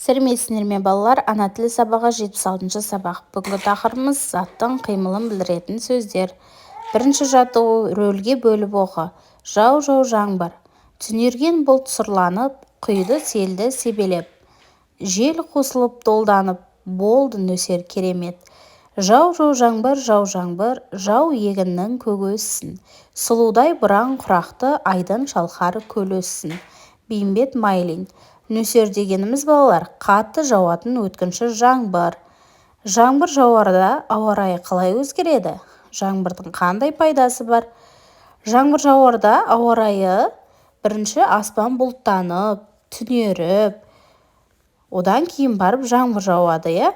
Сәлеметсіздер ме балалар? Ана тілі сабағы 76-шы сабақ. Бүгінгі тақырыбымыз заттың қимылын білдіретін сөздер. Бірінші жаттығу: рөлге бөліп оқы. Жау жаңбыр. Түнерген бұлт сұрланып, құйды селді себелеп. Жел қосылып долданып, болды нөсер керемет. Жау жаңбыр, жау егіннің көгі өссін. Сұлудай бұраң құрақты айдын шалқар көл өссін. Бейімбет Майлин. Нөсер дегеніміз балалар қатты жауатын өткінші жаңбыр. Жаңбыр жауарда ауа райы қалай өзгереді? Жаңбырдың қандай пайдасы бар? Жаңбыр жауарда ауа райы бірінші аспан бұлттанып, түнеріп, одан кейін барып жаңбыр жауады, иә?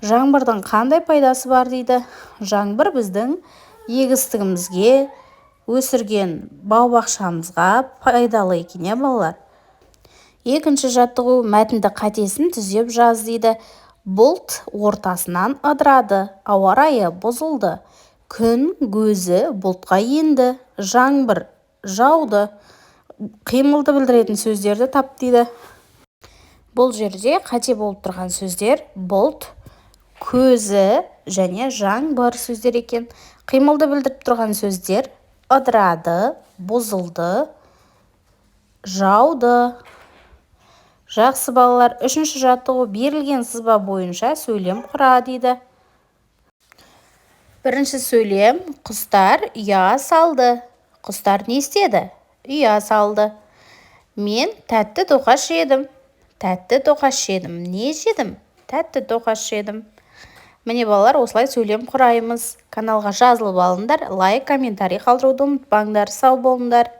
Жаңбырдың қандай пайдасы бар дейді? Жаңбыр біздің егістігімізге, өсірген бау-бақшамызға пайдалы екен, иә балалар? Екінші жаттығу: мәтінді қатесін түзеп жаз дейді. Бұлт ортасынан ыдырады, ауа райы бұзылды. Күн көзі бұлтқа енді, жаңбыр жауды. Қимылды білдіретін сөздерді тап дейді. Бұл жерде қате болып тұрған сөздер бұлт, көзі және жаңбыр сөздер екен. Қимылды білдіріп тұрған сөздер ыдырады, бұзылды, жауды. Жақсы балалар, үшінші жаттығу: берілген сызба бойынша сөйлем құра дейді. Бірінші сөйлем: құстар ұя салды. Құстар не істеді? Ұя салды. Мен тәтті тоқаш жедім. Тәтті тоқаш жедім. Не жедім? Тәтті тоқаш жедім. Міне балалар, осылай сөйлем құраймыз. Каналға жазылып алыңдар, лайк, комментарий қалдыруды ұмытпаңдар. Сау болыңдар.